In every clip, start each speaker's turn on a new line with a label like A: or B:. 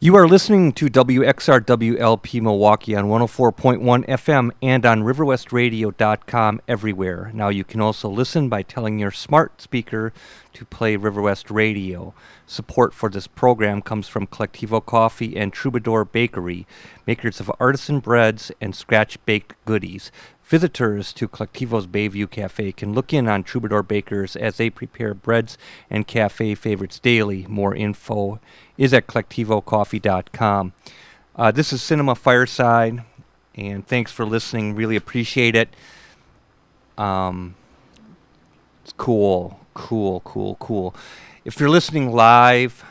A: You are listening to WXRWLP Milwaukee on 104.1 FM and on riverwestradio.com everywhere. Now you can also listen by telling your smart speaker to play Riverwest Radio. Support for this program comes from Collectivo Coffee and Troubadour Bakery, makers of artisan breads and scratch-baked goodies. Visitors to Collectivo's Bayview Cafe can look in on Troubadour Bakers as they prepare breads and cafe favorites daily. More info is at collectivocoffee.com. This is Cinema Fireside, and thanks for listening. Really appreciate it. It's cool. If you're listening live,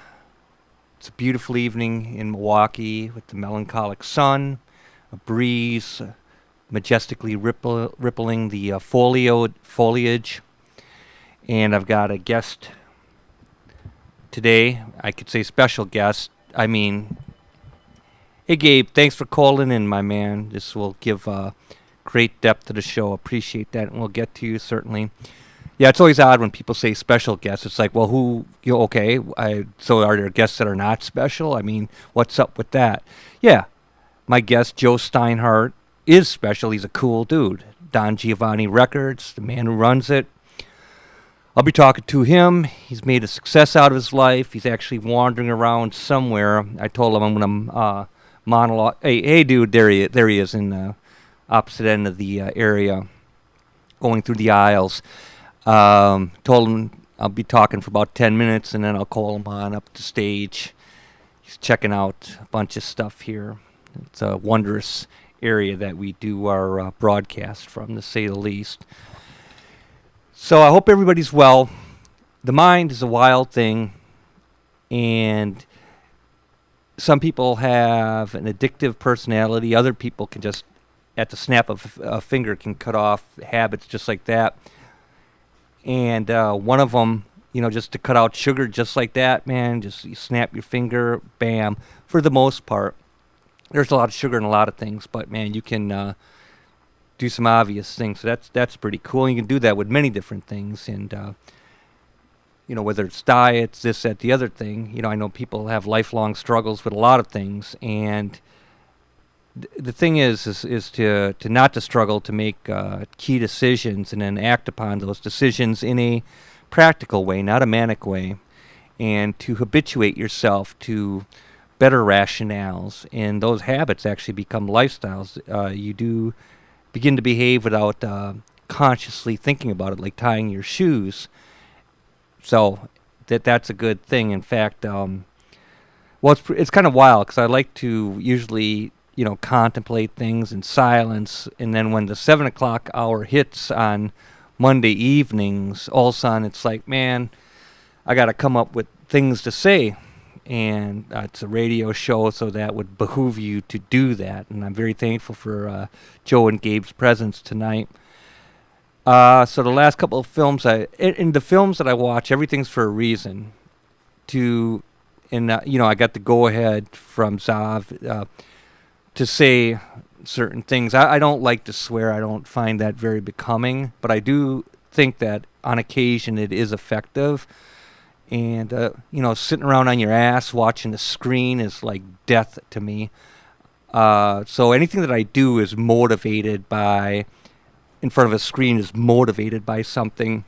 A: it's a beautiful evening in Milwaukee with the melancholic sun, a breeze, majestically rippling the foliage. And I've got a guest today. I could say special guest. I mean, hey Gabe, thanks for calling in, my man. This will give great depth to the show. Appreciate that, and we'll get to you certainly. Yeah, it's always odd when people say special guests. It's like, well, so are there guests that are not special? I mean, what's up with that? Yeah, my guest, Joe Steinhardt, is special. He's a cool dude. Don Giovanni Records, the man who runs it. I'll be talking to him. He's made a success out of his life. He's actually wandering around somewhere. I told him I'm going to monologue. Hey, dude, there he is in the opposite end of the area, going through the aisles. Told him I'll be talking for about 10 minutes, and then I'll call him on up the stage. He's checking out a bunch of stuff here. It's a wondrous area that we do our broadcast from, to say the least. So I hope everybody's well. The mind is a wild thing, and some people have an addictive personality. Other people can just, at the snap of a finger, can cut off habits just like that. And one of them, just to cut out sugar just like that, man, just you snap your finger, bam. For the most part, there's a lot of sugar in a lot of things, but man, you can do some obvious things. So that's pretty cool. And you can do that with many different things, and whether it's diets, this, that, the other thing. I know people have lifelong struggles with a lot of things, and the thing is to not to struggle, to make key decisions and then act upon those decisions in a practical way, not a manic way, and to habituate yourself to better rationales, and those habits actually become lifestyles. You do begin to behave without consciously thinking about it, like tying your shoes. So that's a good thing. In fact, it's kind of wild, because I like to usually contemplate things in silence, and then when the 7 o'clock hour hits on Monday evenings, all of a sudden it's like, man, I got to come up with things to say. And it's a radio show, so that would behoove you to do that. And I'm very thankful for Joe and Gabe's presence tonight. So the last couple of films, in the films that I watch, everything's for a reason. I got the go-ahead from Zav to say certain things. I don't like to swear. I don't find that very becoming. But I do think that on occasion it is effective. And, sitting around on your ass watching the screen is like death to me. So anything that I do is motivated by, in front of a screen, is motivated by something.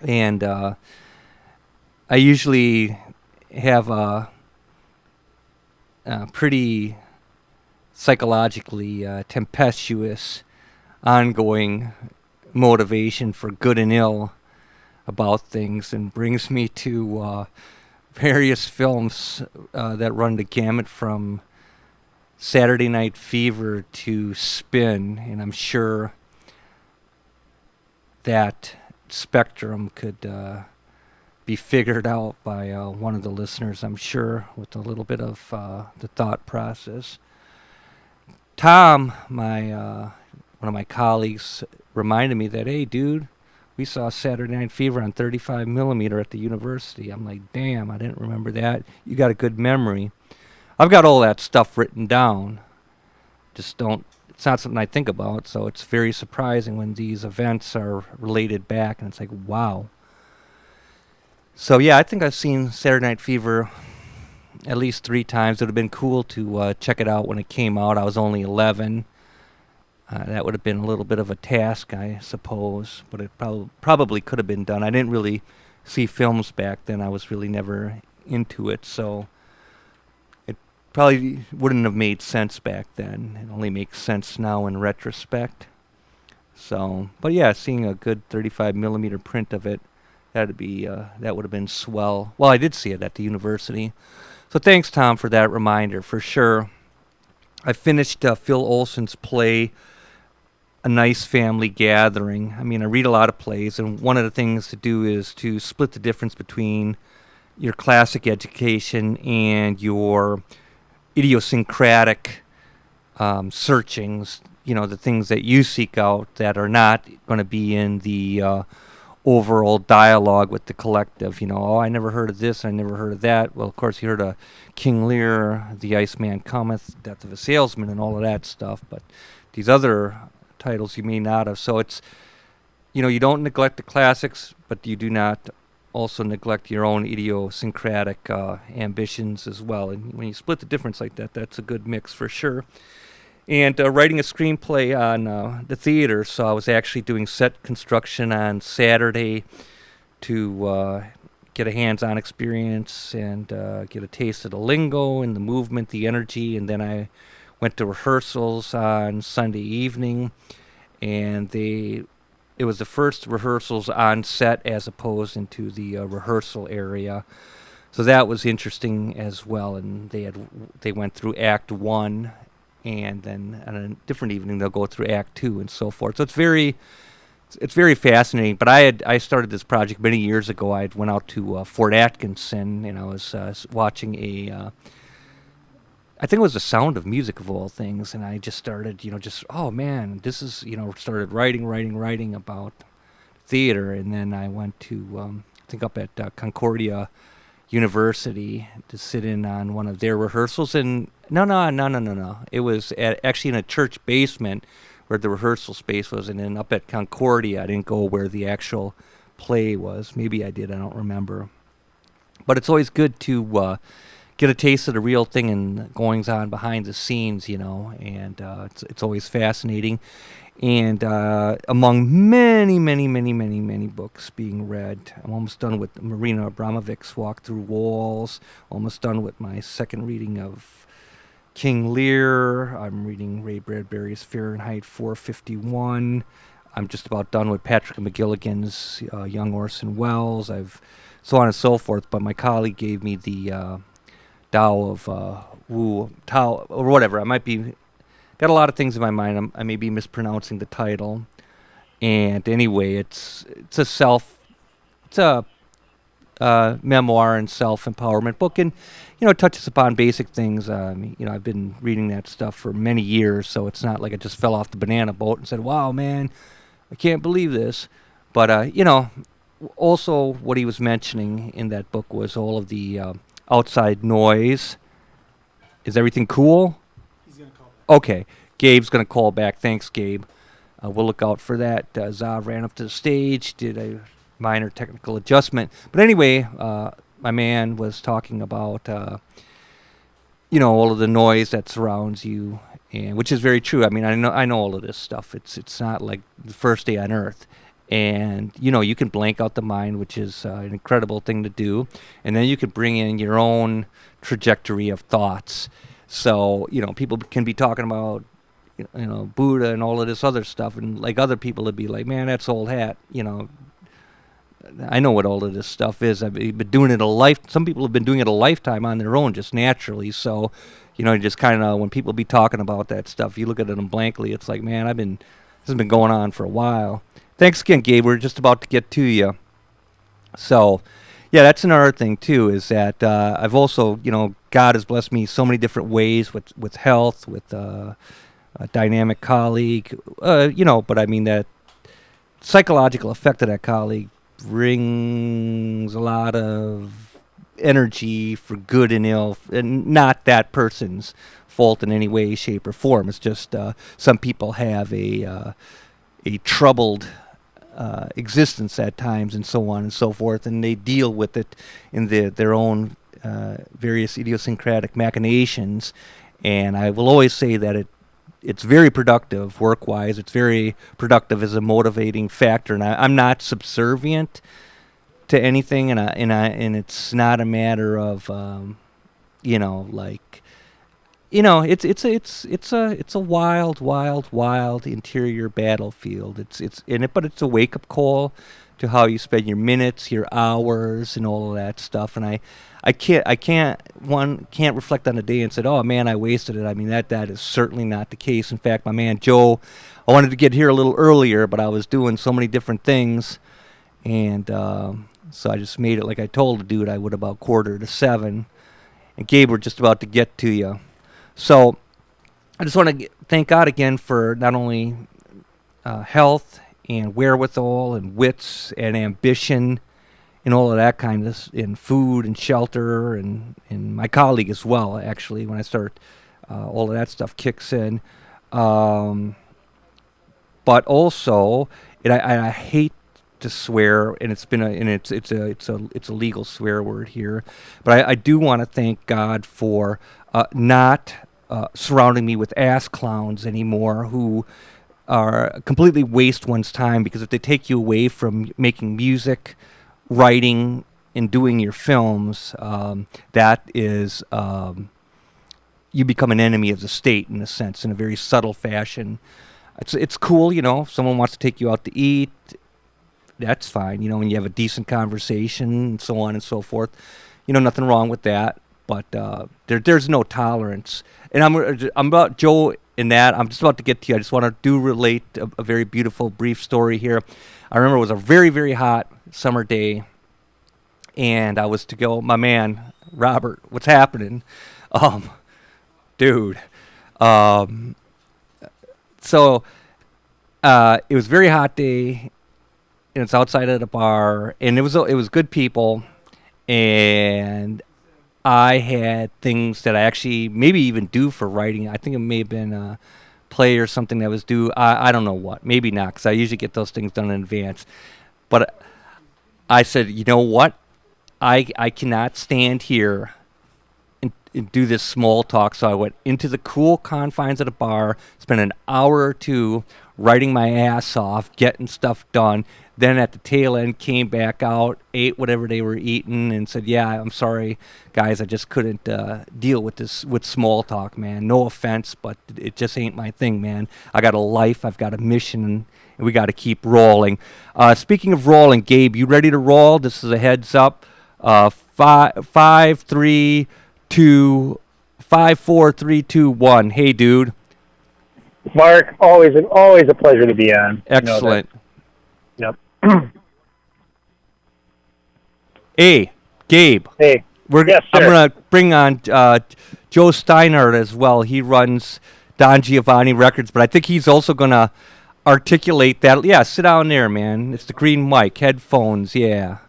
A: And I usually have a pretty psychologically tempestuous, ongoing motivation for good and ill about things, and brings me to various films that run the gamut from Saturday Night Fever to Spin, and I'm sure that spectrum could be figured out by one of the listeners, I'm sure, with a little bit of the thought process. Tom, one of my colleagues, reminded me that, hey, dude, we saw Saturday Night Fever on 35 millimeter at the university. I'm like, damn, I didn't remember that. You got a good memory. I've got all that stuff written down. Just it's not something I think about, so it's very surprising when these events are related back, and it's like, wow. So yeah, I think I've seen Saturday Night Fever at least 3 times. It would have been cool to check it out when it came out. I was only 11. That would have been a little bit of a task, I suppose, but it probably could have been done. I didn't really see films back then. I was really never into it, so it probably wouldn't have made sense back then. It only makes sense now in retrospect. So, but yeah, seeing a good 35 millimeter print of it, that would have been swell. Well, I did see it at the university. So thanks, Tom, for that reminder, for sure. I finished Phil Olson's play, A Nice Family Gathering. I mean, I read a lot of plays, and one of the things to do is to split the difference between your classic education and your idiosyncratic searchings, the things that you seek out that are not going to be in the overall dialogue with the collective. Oh, I never heard of this, I never heard of that. Well, of course, you heard of King Lear, The Iceman Cometh, Death of a Salesman, and all of that stuff, but these other titles you may not have. So it's, you don't neglect the classics, but you do not also neglect your own idiosyncratic ambitions as well. And when you split the difference like that, that's a good mix for sure. And writing a screenplay on the theater, so I was actually doing set construction on Saturday to get a hands-on experience and get a taste of the lingo and the movement, the energy, and then I went to rehearsals on Sunday evening, and it was the first rehearsals on set as opposed into the rehearsal area. So that was interesting as well, and they went through Act 1, and then on a different evening they'll go through Act 2 and so forth. So it's very fascinating. But I started this project many years ago. I went out to Fort Atkinson, and I was watching I think it was The Sound of Music of all things, and I just started, oh man, this is, started writing about theater, and then I went to, I think up at Concordia University to sit in on one of their rehearsals, and no. It was actually in a church basement where the rehearsal space was, and then up at Concordia, I didn't go where the actual play was. Maybe I did, I don't remember. But it's always good to get a taste of the real thing and goings on behind the scenes, and it's always fascinating. And among many books being read, I'm almost done with Marina Abramovic's Walk Through Walls, almost done with my second reading of King Lear. I'm reading Ray Bradbury's Fahrenheit 451. I'm just about done with Patrick McGilligan's Young Orson Welles. I've so on and so forth, but my colleague gave me the Tao of Wu, Tao, or whatever. I might be got a lot of things in my mind. I may be mispronouncing the title. And anyway, it's a memoir and self-empowerment book, and it touches upon basic things. I've been reading that stuff for many years, so it's not like I just fell off the banana boat and said, "Wow, man, I can't believe this." But also what he was mentioning in that book was all of the outside noise. Is everything cool?
B: He's gonna call back.
A: Okay, Gabe's gonna call back. Thanks, Gabe. We'll look out for that. Zav ran up to the stage, did a minor technical adjustment. But anyway, my man was talking about, all of the noise that surrounds you, and which is very true. I mean, I know all of this stuff. It's not like the first day on Earth. And, you can blank out the mind, which is an incredible thing to do. And then you can bring in your own trajectory of thoughts. So, people can be talking about, Buddha and all of this other stuff. And like other people would be like, man, that's old hat. I know what all of this stuff is. I've been doing it some people have been doing it a lifetime on their own, just naturally. So, just kind of when people be talking about that stuff, you look at them blankly. It's like, man, this has been going on for a while. Thanks again, Gabe. We're just about to get to you. So, yeah, that's another thing, too, is that I've also, God has blessed me so many different ways with health, with a dynamic colleague, but I mean that psychological effect of that colleague brings a lot of energy for good and ill, and not that person's fault in any way, shape, or form. It's just some people have a troubled existence at times, and so on and so forth, and they deal with it in their own various idiosyncratic machinations, and I will always say that it's very productive work-wise. It's very productive as a motivating factor, and I'm not subservient to anything, and it's not a matter of it's a wild interior battlefield. But it's a wake-up call to how you spend your minutes, your hours, and all of that stuff. And I can't reflect on the day and say, oh man, I wasted it. I mean, that is certainly not the case. In fact, my man Joe, I wanted to get here a little earlier, but I was doing so many different things, and so I just made it like I told the dude I would about 6:45. And Gabe, we're just about to get to you. So I just want to thank God again for not only health and wherewithal and wits and ambition and all of that kind of, in food and shelter, and my colleague as well, actually, when I start, all of that stuff kicks in. But also, and I hate to swear, and it's a legal swear word here, but I do want to thank God for not surrounding me with ass clowns anymore, who are completely waste one's time, because if they take you away from making music, writing, and doing your films, that is you become an enemy of the state, in a sense, in a very subtle fashion. It's cool, if someone wants to take you out to eat, that's fine, when you have a decent conversation and so on and so forth. Nothing wrong with that, but there's no tolerance. And I'm about Joe in that. I'm just about to get to you. I just want to relate a very beautiful, brief story here. I remember it was a very, very hot summer day, and I was to go, my man, Robert, what's happening? Dude. So it was a very hot day, and it's outside at a bar, and it was good people, and I had things that I actually maybe even do for writing. I think it may have been a play or something that was due. I don't know what. Maybe not, because I usually get those things done in advance. But I said, you know what? I cannot stand here and do this small talk. So I went into the cool confines of the bar, spent an hour or two writing my ass off, getting stuff done. Then at the tail end, came back out, ate whatever they were eating, and said, yeah, I'm sorry, guys, I just couldn't deal with this, with small talk, man. No offense, but it just ain't my thing, man. I got a life, I've got a mission, and we got to keep rolling. Speaking of rolling, Gabe, you ready to roll? This is a heads up. 5, 3, 2, 5, 4, 3, 2, 1. Hey, dude.
B: Mark, always a pleasure to be on.
A: Excellent.
B: Yep.
A: Hey, Gabe.
B: Hey. Yes,
A: I'm going to bring on Joe Steinhardt as well. He runs Don Giovanni Records, but I think he's also going to articulate that. Yeah, sit down there, man. It's the green mic, headphones, yeah.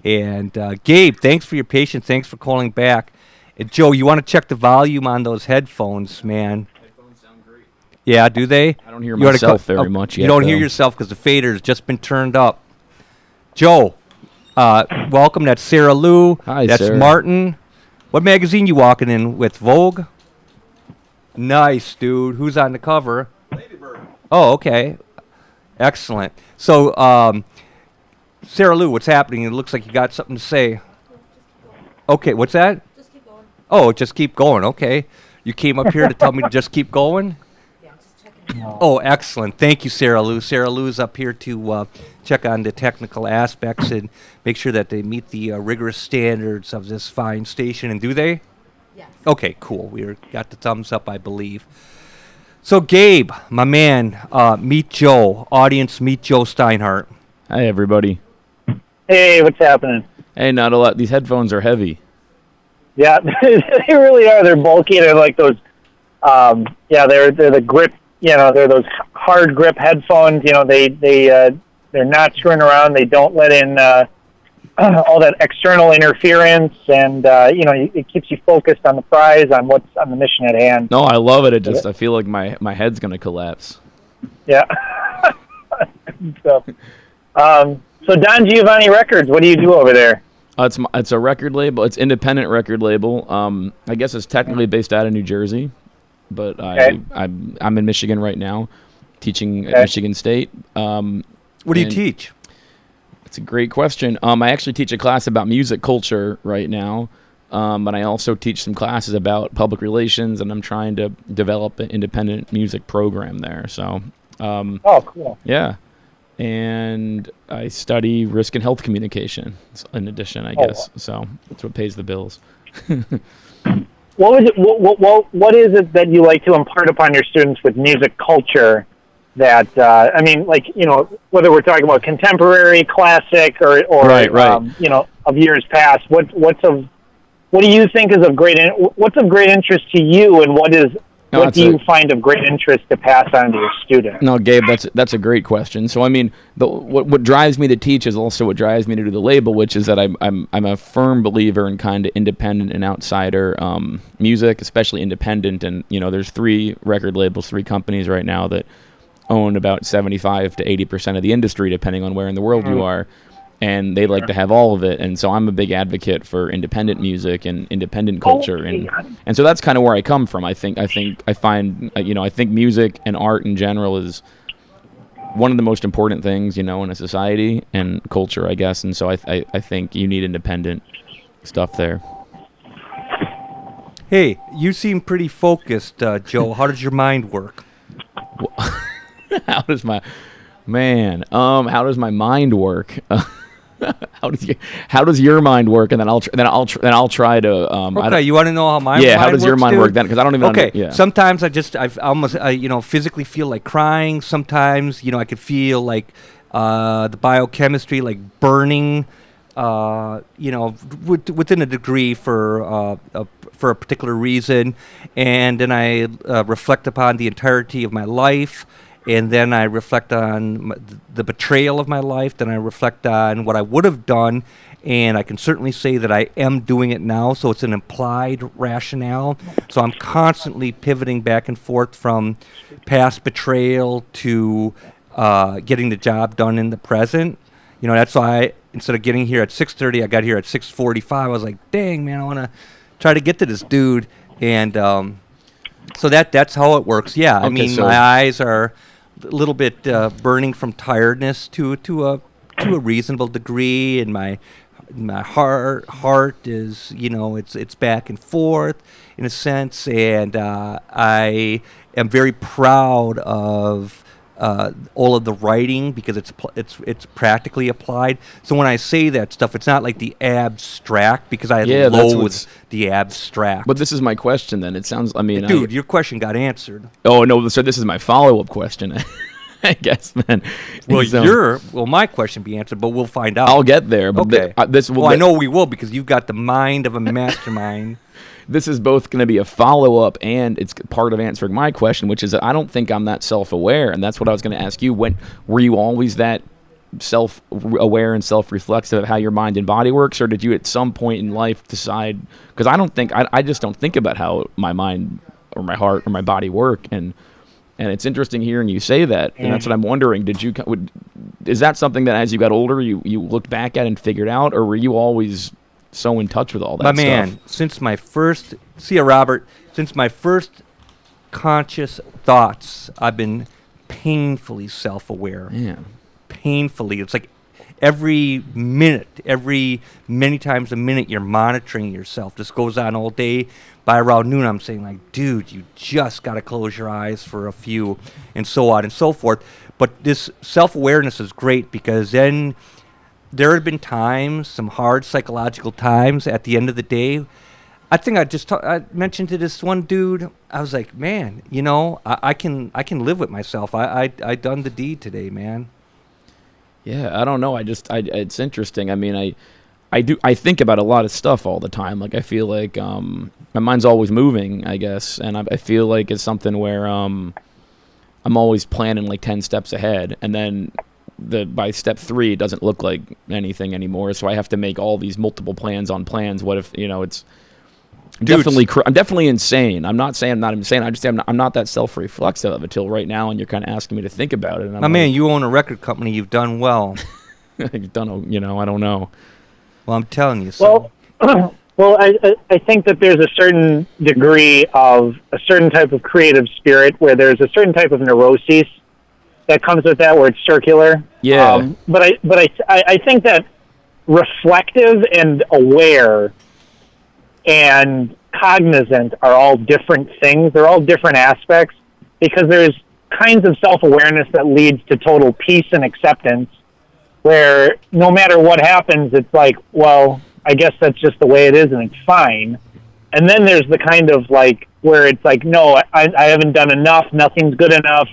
A: And Gabe, thanks for your patience. Thanks for calling back. And Joe, you want to check the volume on those headphones, man.
C: Headphones sound great.
A: Yeah, do they?
C: I don't hear myself very much yet.
A: You don't hear yourself because the fader's just been turned up. Joe, welcome. That's Sarah Lou.
C: Hi,
A: That's
C: Sarah.
A: Martin. What magazine you walking in with? Vogue? Nice, dude. Who's on the cover?
C: Ladybird.
A: Oh, okay. Excellent. So, Sarah Lou, what's happening? It looks like you got something to say. Okay, what's that?
D: Just keep going.
A: Oh, just keep going. Okay. You came up here to tell me to just keep going?
D: Yeah, just checking.
A: Oh, excellent. Thank you, Sarah Lou. Sarah Lou's up here to check on the technical aspects and make sure that they meet the rigorous standards of this fine station. And do they?
D: Yes.
A: Okay, cool. We got the thumbs up, I believe. So, Gabe, my man, meet Joe. Audience, meet Joe Steinhardt.
C: Hi, everybody.
B: Hey, what's happening?
C: Hey, not a lot. These headphones are heavy.
B: Yeah, they really are. They're bulky. They're like those. They're the grip. They're those hard grip headphones. They're not screwing around. They don't let in all that external interference, and it keeps you focused on the prize, on what's on the mission at hand.
C: No, I love it. I feel like my head's gonna collapse.
B: Yeah. So Don Giovanni Records, what do you do over there?
C: It's a record label. It's independent record label. I guess it's technically based out of New Jersey, but
B: Okay.
C: I'm in Michigan right now, teaching at
B: Okay.
C: Michigan State.
A: What do you
C: and
A: teach?
C: It's a great question. I actually teach a class about music culture right now, but I also teach some classes about public relations, and I'm trying to develop an independent music program there. So,
B: Oh, cool.
C: yeah. And I study risk and health communication in addition, I
B: Oh,
C: guess. So that's what pays the bills.
B: What was it? What is it that you like to impart upon your students with music culture? That I mean, like, you know, whether we're talking about contemporary, classic, or
C: Right.
B: you know, of years past. What do you think is of what's of great interest to you, and what do you find of great interest to pass on to your students?
C: No, Gabe, that's a great question. So I mean, what drives me to teach is also what drives me to do the label, which is that I'm a firm believer in kind of independent and outsider music, especially independent. And you know, there's 3 record labels, 3 companies right now that own about 75 to 80% of the industry, depending on where in the world you are. And they like to have all of it, and so I'm a big advocate for independent music and independent culture, and so that's kind of where I come from. I find music and art in general is one of the most important things, you know, in a society, and culture, I guess. And so I think you need independent stuff there.
A: Hey, you seem pretty focused, Joe. How does your mind work?
C: How does my mind work? How does your mind work? And then I'll try to.
A: Okay, you want to know how my
C: yeah?
A: mind
C: How does your
A: works,
C: mind
A: dude?
C: work then? Because I don't even.
A: Okay,
C: Yeah.
A: sometimes I almost physically feel like crying. Sometimes I could feel like the biochemistry like burning. Within a degree for a particular reason, and then I reflect upon the entirety of my life. And then I reflect on the betrayal of my life. Then I reflect on what I would have done. And I can certainly say that I am doing it now. So it's an implied rationale. So I'm constantly pivoting back and forth from past betrayal to getting the job done in the present. You know, that's why instead of getting here at 6:30, I got here at 6:45. I was like, dang, man, I want to try to get to this dude. And so that's how it works. Yeah, I mean, my eyes are a little bit burning from tiredness to a reasonable degree, and my heart is, it's back and forth in a sense, and I am very proud of all of the writing because it's practically applied. So when I say that stuff, it's not like the abstract, because I loathe the abstract.
C: But this is my question then. It sounds,
A: dude, your question got answered.
C: Oh no, so this is my follow-up question. I guess, man.
A: Well, my question be answered, but we'll find out.
C: I'll get there. But
A: okay. I know we will, because you've got the mind of a mastermind.
C: This is both going to be a follow-up, and it's part of answering my question, which is that I don't think I'm that self-aware, and that's what I was going to ask you. When were you always that self-aware and self-reflexive of how your mind and body works, or did you at some point in life decide? Because I just don't think about how my mind or my heart or my body work, and it's interesting hearing you say that, and that's what I'm wondering. Is that something that as you got older you looked back at and figured out, or were you always so in touch with all that stuff?
A: My man, since my first conscious thoughts, I've been painfully self-aware.
C: Man.
A: Painfully. It's like many times a minute, you're monitoring yourself. This goes on all day. By around noon, I'm saying, like, dude, you just got to close your eyes for a few, and so on and so forth. But this self-awareness is great, because then there had been times, some hard psychological times at the end of the day. I think I mentioned to this one dude, I was like, man, I can live with myself. I done the deed today, man.
C: Yeah, I don't know. It's interesting. I mean, I think about a lot of stuff all the time. Like, I feel like my mind's always moving, I guess, and I feel like it's something where I'm always planning like 10 steps ahead, and then by step 3 it doesn't look like anything anymore, so I have to make all these multiple plans on plans. What if it's I'm definitely insane. I'm not saying I'm not insane. I just say I'm not that self-reflexive of it till right now, and you're kind of asking me to think about it. And
A: man, you own a record company. You've done well.
C: You've done, I don't know.
A: Well, I'm telling you. So.
B: Well, well, I think that there's a certain degree of a certain type of creative spirit where there's a certain type of neurosis that comes with that, where it's circular.
C: Yeah.
B: But I think that reflective and aware and cognizant are all different things. They're all different aspects, because there's kinds of self-awareness that leads to total peace and acceptance, where no matter what happens, it's like, well, I guess that's just the way it is and it's fine. And then there's the kind of like where it's like, no, I haven't done enough, nothing's good enough,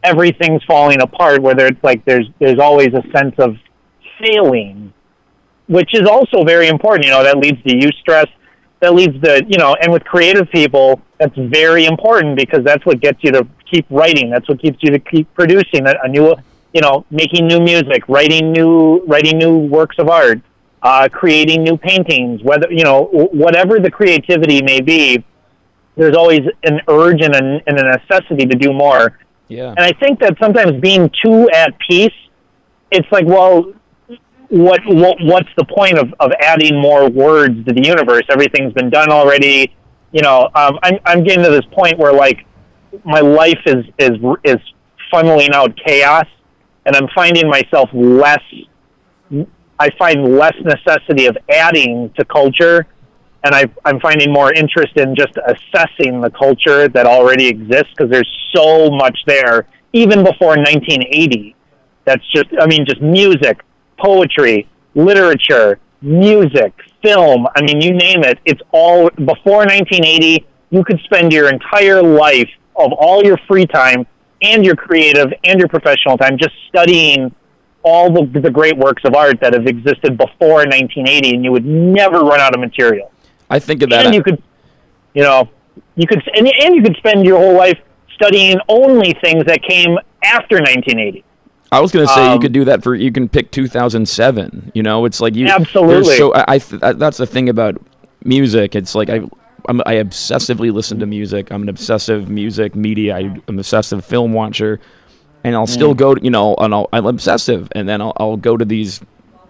B: everything's falling apart, whether it's like there's always a sense of failing, which is also very important. That leads to eustress, that leads to, and with creative people, that's very important, because that's what gets you to keep writing. That's what keeps you to keep producing a new, making new music, writing new works of art, creating new paintings, whatever the creativity may be, there's always an urge and a necessity to do more.
C: Yeah.
B: And I think that sometimes being too at peace, it's like, well, what's the point of adding more words to the universe? Everything's been done already. I'm getting to this point where like my life is funneling out chaos, and I'm finding myself I find less necessity of adding to culture, and I'm finding more interest in just assessing the culture that already exists, because there's so much there, even before 1980. That's just music, poetry, literature, music, film. You name it. It's all before 1980. You could spend your entire life of all your free time and your creative and your professional time just studying all the great works of art that have existed before 1980, and you would never run out of material.
C: I think of that.
B: And you could spend your whole life studying only things that came after 1980.
C: I was going to say you could do that you can pick 2007. It's like you
B: absolutely.
C: So that's the thing about music. It's like I obsessively listen to music. I'm an obsessive music media. I'm an obsessive film watcher, and I'll still go to, and I'm obsessive, and then I'll go to these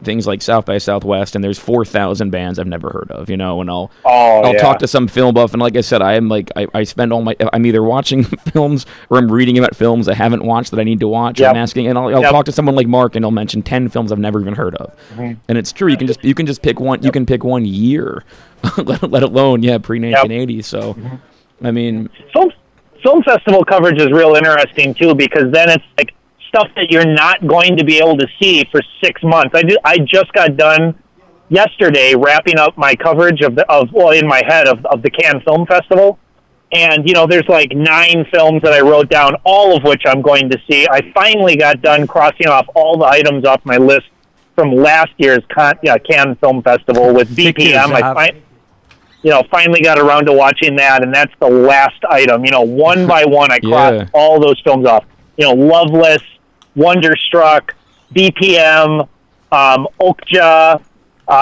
C: things like South by Southwest, and there's 4,000 bands I've never heard of, and I'll talk to some film buff, and like I said, I spend I'm either watching films or I'm reading about films I haven't watched that I need to watch. Yep. I'm asking, and I'll talk to someone like Mark, and he'll mention 10 films I've never even heard of, and it's true. You can just pick one. You can pick one year, let alone pre-1980. Yep. So,
B: film festival coverage is real interesting too, because then it's like stuff that you're not going to be able to see for 6 months. I just got done yesterday wrapping up my coverage in my head of the Cannes Film Festival, and there's like 9 films that I wrote down, all of which I'm going to see. I finally got done crossing off all the items off my list from last year's Cannes Film Festival with BPM. Finally got around to watching that, and that's the last item. One by one, I crossed all those films off. Loveless, Wonderstruck, BPM, Okja,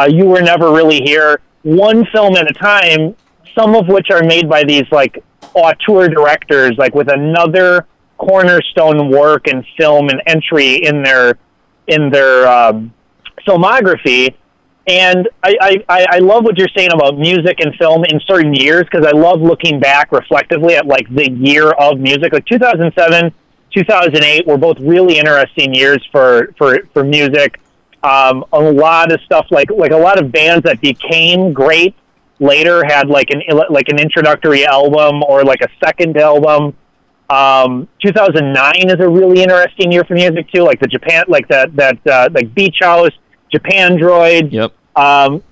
B: You Were Never Really Here, one film at a time, some of which are made by these like auteur directors, like with another cornerstone work and film and entry in their filmography. And I love what you're saying about music and film in certain years, because I love looking back reflectively at like the year of music. Like 2007, 2008 were both really interesting years for music. A lot of stuff, like a lot of bands that became great later had like an introductory album or like a second album. 2009 is a really interesting year for music too, like the Japan, like like Beach House, Japan Droid.
C: Yep.
B: And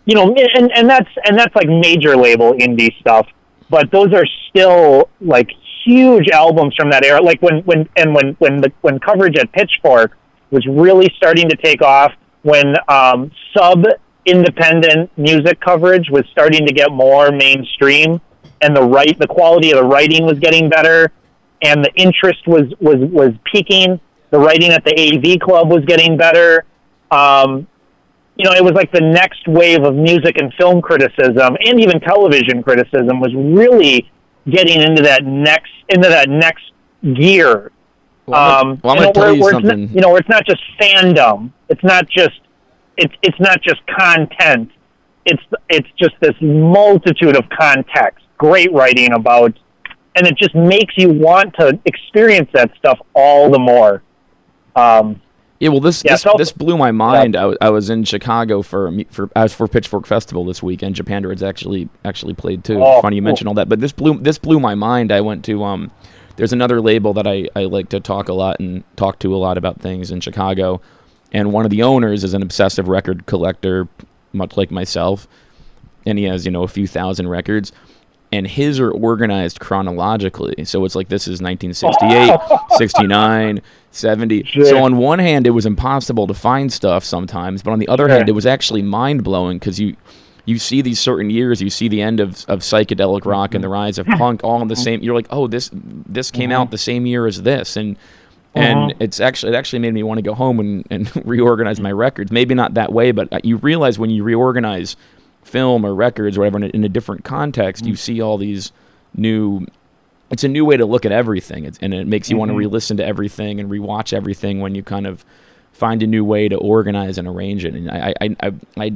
B: that's like major label indie stuff, but those are still like huge albums from that era. Like when coverage at Pitchfork was really starting to take off, when independent music coverage was starting to get more mainstream, and the quality of the writing was getting better, and the interest was peaking. The writing at the AV Club was getting better. It was like the next wave of music and film criticism, and even television criticism, was really getting into that next gear.
C: I'm going to tell you something.
B: Where it's not just fandom. It's not just content. it's just this multitude of context, great writing about, and it just makes you want to experience that stuff all the more.
C: Yeah, well, this blew my mind. Yeah. I was in Chicago for Pitchfork Festival this weekend. Japan Droids actually played too. Funny you mentioned all that, but this blew my mind. I went to there's another label that I like to talk to a lot about things in Chicago, and one of the owners is an obsessive record collector, much like myself, and he has a few thousand records. And his are organized chronologically. So it's like this is 1968, 69, 70. Sure. So on one hand, it was impossible to find stuff sometimes. But on the other hand, it was actually mind-blowing because you see these certain years. You see the end of psychedelic rock and the rise of punk all in the same. You're like, oh, this came out the same year as this. And it actually made me want to go home and reorganize my records. Maybe not that way, but you realize when you reorganize film or records or whatever in a different context, you see all these it's a new way to look at everything, and it makes you want to re-listen to everything and rewatch everything when you kind of find a new way to organize and arrange it. And I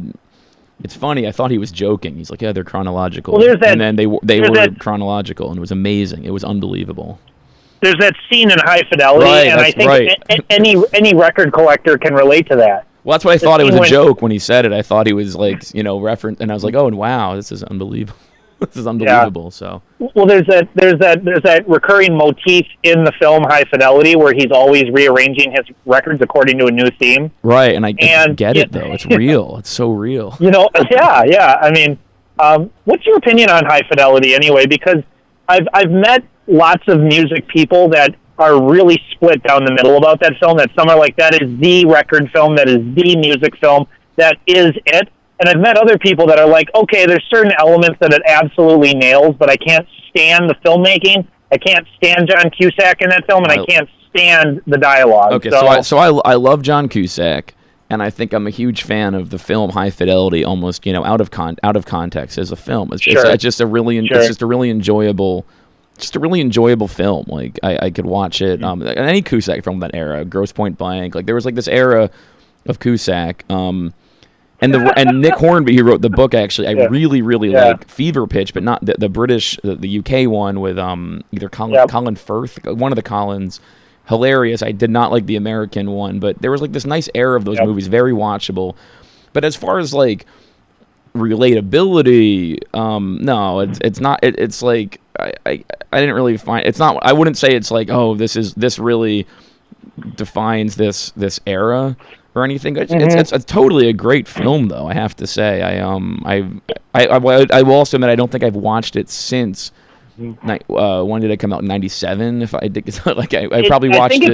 C: it's funny, I thought he was joking. He's like, yeah, they're chronological. Well, and then they were chronological, and it was amazing. It was unbelievable.
B: There's that scene in High Fidelity, and I think any record collector can relate to that.
C: Well, that's what I thought. It was a joke when he said it. I thought he was like, reference, and I was like, oh, and wow, this is unbelievable. This is unbelievable. Yeah. So. Well,
B: there's that recurring motif in the film High Fidelity where he's always rearranging his records according to a new theme.
C: Right, and I get it though. It's real. It's so real.
B: Yeah. I mean, what's your opinion on High Fidelity anyway? Because I've met lots of music people that are really split down the middle about that film, that some are like, that is the record film, that is the music film, that is it. And I've met other people that are like, okay, there's certain elements that it absolutely nails, but I can't stand the filmmaking, I can't stand John Cusack in that film, and I can't stand the dialogue.
C: Okay, so I love John Cusack, and I think I'm a huge fan of the film High Fidelity, almost out of context as a film. It's just a really enjoyable. Just a really enjoyable film. Like I could watch it. Any Cusack from that era, Grosse Pointe Blank. Like there was like this era of Cusack. And Nick Hornby, who wrote the book. Actually, I really like Fever Pitch, but not the British, the UK one with either Colin Firth, one of the Collins. Hilarious. I did not like the American one, but there was like this nice era of those movies, very watchable. But as far as like relatability, no, it's not. It's like. I didn't really find it's not. I wouldn't say it's like, oh, this really defines this era or anything. It's totally a great film, though. I have to say, I will also admit I don't think I've watched it since. When did it come out? 97. If I did, like I probably watched it.
B: I think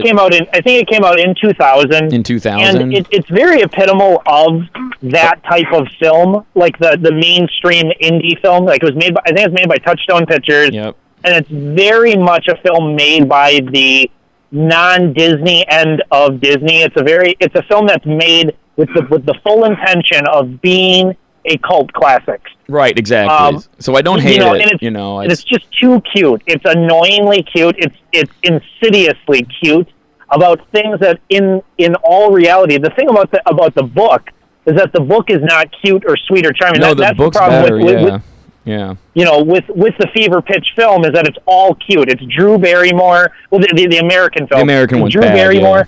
B: it came out in 2000.
C: In 2000,
B: and it's very epitomal of that type of film, like the mainstream indie film. Like I think it's made by Touchstone Pictures.
C: Yep.
B: And it's very much a film made by the non-Disney end of Disney. It's a film that's made with the full intention of being a cult classic.
C: Right, exactly. So I don't hate it.
B: It's just too cute. It's annoyingly cute. It's insidiously cute about things that in all reality. The thing about the book is that the book is not cute or sweet or charming.
C: No, the book's better. Yeah.
B: With the Fever Pitch film is that it's all cute. It's Drew Barrymore. Well, the American film.
C: The American one's
B: Drew
C: bad,
B: Barrymore,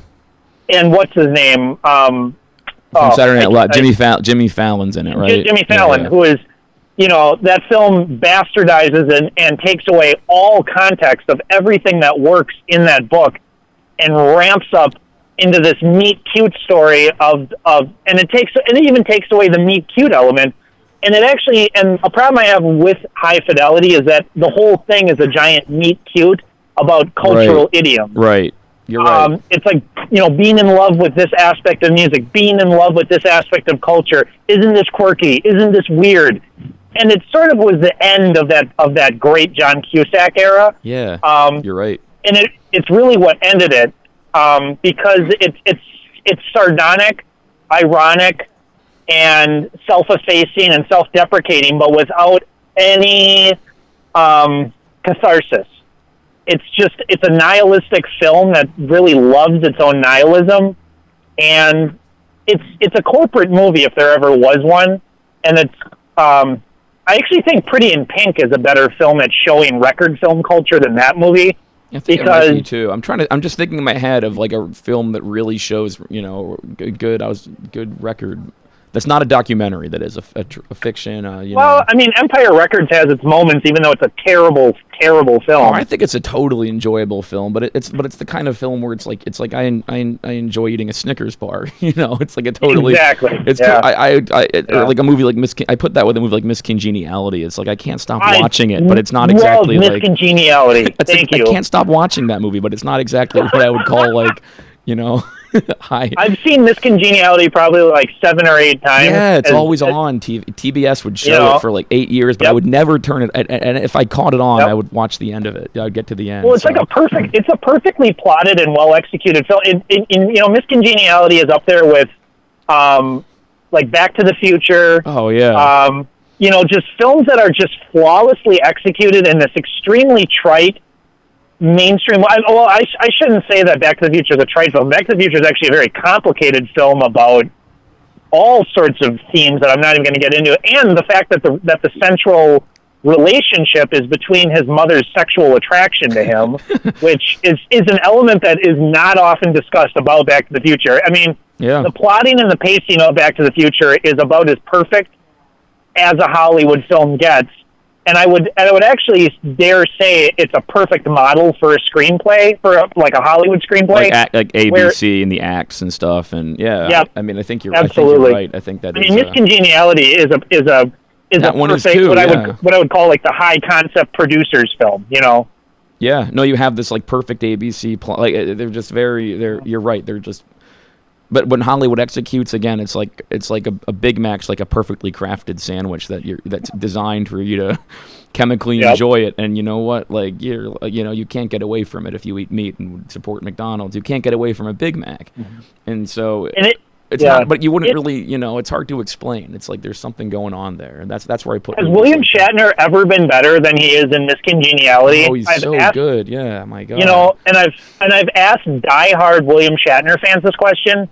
B: and what's his name?
C: From Saturday Night Live. Jimmy Fallon's in it, right?
B: Jimmy Fallon, who is, that film bastardizes and takes away all context of everything that works in that book, and ramps up into this meet cute story and it even takes away the meet cute element. And a problem I have with High Fidelity is that the whole thing is a giant meet cute about cultural idioms.
C: Right. You're right.
B: It's like, being in love with this aspect of music, being in love with this aspect of culture. Isn't this quirky? Isn't this weird? And it sort of was the end of that great John Cusack era.
C: Yeah. You're right.
B: And it's really what ended it, because it's sardonic, ironic, and self-effacing and self-deprecating, but without any catharsis. It's a nihilistic film that really loves its own nihilism, and it's a corporate movie if there ever was one, and I actually think Pretty in Pink is a better film at showing record film culture than that movie.
C: I think it might be too. I'm just thinking in my head of like a film that really shows, good record. That's not a documentary. That is a fiction.
B: Well, I mean, Empire Records has its moments, even though it's a terrible, terrible film.
C: Oh, I think it's a totally enjoyable film, but it's the kind of film where it's like I enjoy eating a Snickers bar. It's like a totally
B: exactly.
C: It's or like a movie like I put that with a movie like Miss Congeniality. It's like I can't stop watching it, but it's not exactly
B: Miss
C: like
B: Congeniality. Thank you.
C: I can't stop watching that movie, but it's not exactly what I would call like high.
B: I've seen Miss Congeniality probably like 7 or 8 times.
C: Yeah, it's always on. TBS would show it for like 8 years, but I would never turn it. And if I caught it on, I would watch the end of it. I would get to the end.
B: Well, it's like it's a perfectly plotted and well executed film. Miss Congeniality is up there with, like Back to the Future.
C: Oh yeah.
B: Just films that are just flawlessly executed in this extremely trite mainstream. I shouldn't say that Back to the Future is a trite film. Back to the Future is actually a very complicated film about all sorts of themes that I'm not even going to get into, and the fact that the central relationship is between his mother's sexual attraction to him, which is an element that is not often discussed about Back to the Future. I mean, the plotting and the pacing of Back to the Future is about as perfect as a Hollywood film gets. And I would actually dare say it's a perfect model for a screenplay, for a Hollywood screenplay,
C: like ABC and the acts and stuff. And I mean, I think you're
B: absolutely
C: right. I think that
B: is. I mean, Miss Congeniality is a perfect what I would call like the high concept producer's film.
C: Yeah. No, you have this like perfect ABC plot. Like they're just you're right. They're just. But when Hollywood executes, again, it's like a Big Mac's like a perfectly crafted sandwich that's designed for you to chemically enjoy it. And you know what? Like you can't get away from it if you eat meat and support McDonald's. You can't get away from a Big Mac. Mm-hmm. And so it's not. But you wouldn't really. It's hard to explain. It's like there's something going on there, and that's where I put.
B: Has William Shatner ever been better than he is in Miss Congeniality?
C: Oh, he's so good. Yeah, my God.
B: And I've asked diehard William Shatner fans this question.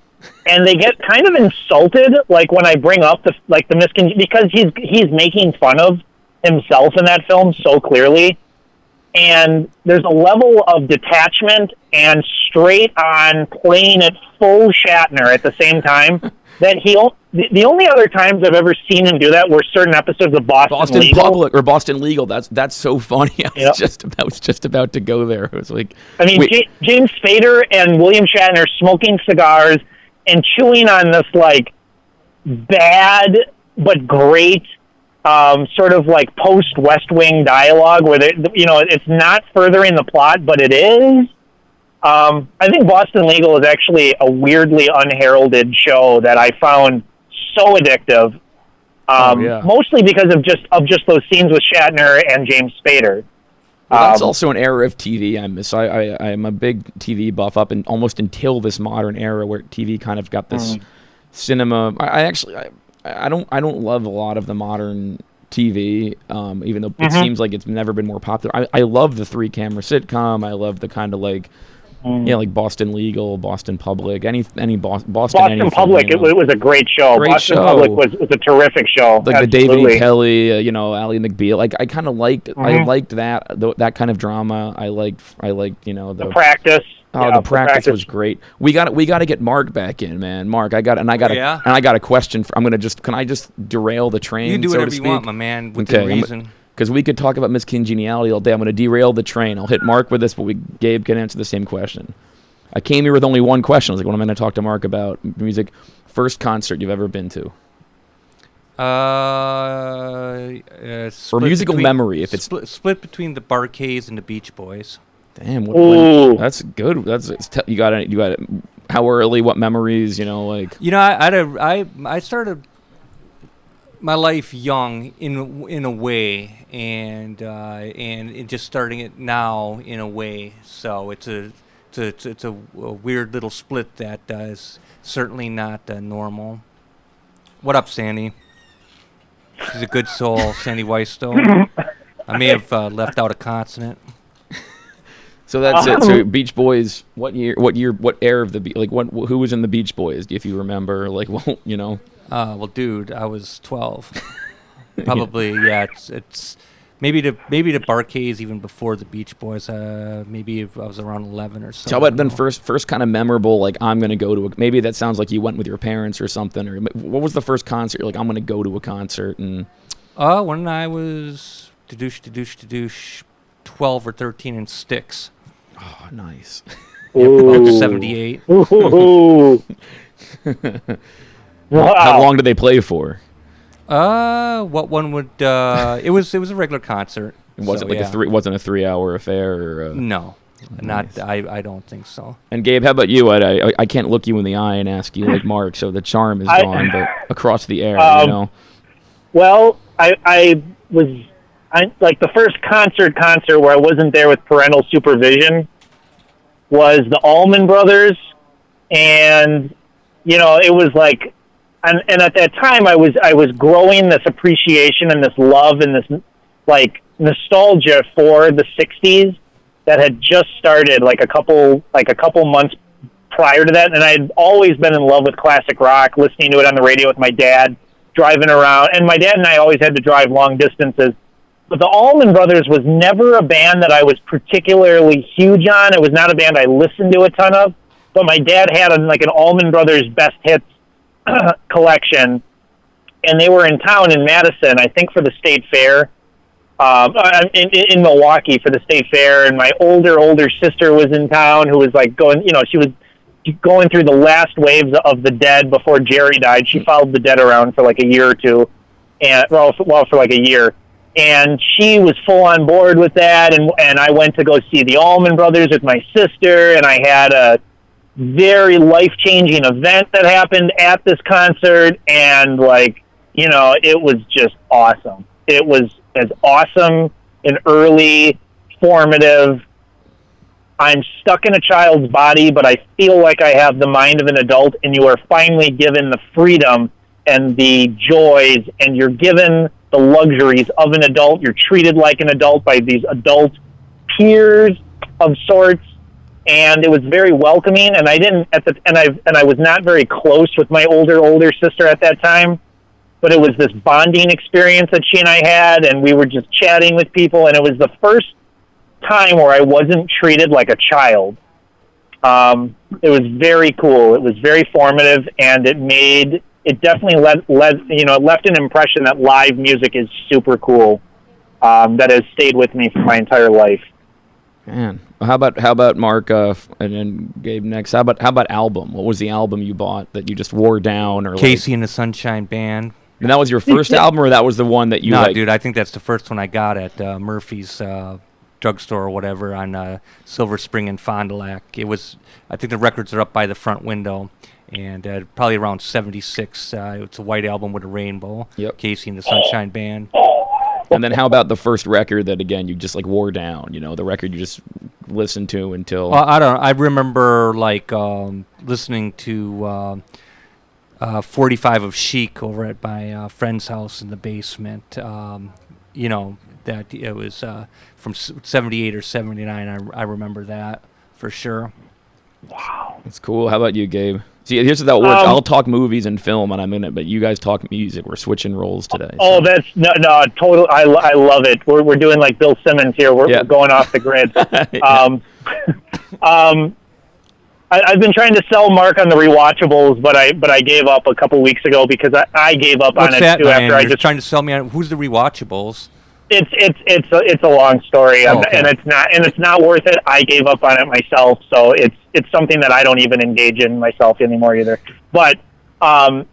B: And they get kind of insulted, like when I bring up the because he's making fun of himself in that film so clearly, and there's a level of detachment and straight on playing it full Shatner at the same time that the only other times I've ever seen him do that were certain episodes of Boston Legal.
C: Public or Boston Legal. That's so funny. I was just about to go there. It was like
B: James Spader and William Shatner smoking cigars and chewing on this like bad but great sort of like post West Wing dialogue where it's not furthering the plot, but it is. I think Boston Legal is actually a weirdly unheralded show that I found so addictive. Mostly because of just those scenes with Shatner and James Spader.
C: Well, that's also an era of TV I miss. I'm a big TV buff up and almost until this modern era where TV kind of got this cinema. I don't love a lot of the modern TV, even though it seems like it's never been more popular. I love the 3-camera sitcom. I love the kind of like like Boston Legal, Boston Public, any Boston anything,
B: Public. It was a great show. Boston Public was a terrific show.
C: Like the David E. Kelly, Ally McBeal. Like I kind of liked I liked that kind of drama. I liked the
B: Practice.
C: Oh, the practice was great. We got to get Mark back in, man. Mark, I got a question. Can I just derail the train?
A: You do whatever you want, my man, within reason.
C: Because we could talk about Miss Congeniality all day. I'm going to derail the train. I'll hit Mark with this, but Gabe can answer the same question. I came here with only one question. I was like, what am I going to talk to Mark about? Music. First concert you've ever been to? Or musical memory, if it's
A: split between the Barcades and the Beach Boys.
C: Damn, that's good. You got it. How early? What memories?
A: I started my life young in a way, and just starting it now in a way. So it's a weird little split that is certainly not normal. What up, Sandy? She's a good soul, Sandy Weistone. I may have left out a consonant.
C: So that's it. So Beach Boys. What era of who was in the Beach Boys? If you remember,
A: well, dude, I was 12. Probably, yeah. It's maybe the Barcades even before the Beach Boys. Maybe I was around 11 or so.
C: So how about then first kind of memorable, like I'm going to go to maybe that sounds like you went with your parents or something, or what was the first concert? You're like, I'm going to go to a concert. And
A: when I was 12 or 13 in Styx.
C: Oh, nice.
A: About 78.
B: Ooh. Wow.
C: How long did they play for?
A: What one would? It was a regular concert.
C: Was it like wasn't a 3-hour affair? Or,
A: No,
C: nice.
A: not. I don't think so.
C: And Gabe, how about you? I can't look you in the eye and ask you like Mark, so the charm is gone, but across the air, you know.
B: Well, I was like the first concert where I wasn't there with parental supervision was the Allman Brothers, and it was like, and at that time I was growing this appreciation and this love and this like nostalgia for the '60s that had just started like a couple months prior to that, and I'd always been in love with classic rock, listening to it on the radio with my dad, driving around, and my dad and I always had to drive long distances. But the Allman Brothers was never a band that I was particularly huge on. It was not a band I listened to a ton of. But my dad had an Allman Brothers best hits collection, and they were in town in Madison, I think for the state fair, in Milwaukee for the state fair. And my older sister was in town, who was like going, she was going through the last waves of the Dead before Jerry died. She followed the Dead around for like a year or two, and for like a year. And she was full on board with that, and I went to go see the Allman Brothers with my sister, and I had a very life-changing event that happened at this concert, and it was just awesome. It was as awesome and early, formative. I'm stuck in a child's body, but I feel like I have the mind of an adult, and you are finally given the freedom and the joys, and you're given the luxuries of an adult. You're treated like an adult by these adult peers of sorts, and it was very welcoming. And I was not very close with my older sister at that time, but it was this bonding experience that she and I had, and we were just chatting with people, and it was the first time where I wasn't treated like a child. It was very cool. It was very formative, and it definitely left an impression that live music is super cool. That has stayed with me for my entire life.
C: Man, how about Mark and then Gabe next? How about album? What was the album you bought that you just wore down? Or
A: Casey and the Sunshine Band.
C: And that was your first album, or that was the one that you?
A: No, dude, I think that's the first one I got at Murphy's drugstore or whatever on Silver Spring in Fond du Lac. It was, I think the records are up by the front window. And probably around 76, it's a white album with a rainbow.
C: Yep.
A: Casey and the Sunshine Band.
C: And then how about the first record that, again, you just like wore down? The record you just listened to until...
A: I don't know. I remember listening to 45 of Chic over at my friend's house in the basement. That it was from 78 or 79. I remember that for sure.
B: Wow.
C: That's cool. How about you, Gabe? See, here's how that works. I'll talk movies and film in a minute, but you guys talk music. We're switching roles today. So.
B: Oh, that's no, total. I love it. We're doing like Bill Simmons here. We're going off the grid. I've been trying to sell Mark on the rewatchables, but I gave up a couple weeks ago because I gave up on it too.
A: Man?
B: After
A: You're trying to sell me on who's the rewatchables?
B: It's a long story,
A: okay.
B: and it's not worth it. I gave up on it myself, so it's something that I don't even engage in myself anymore either. But I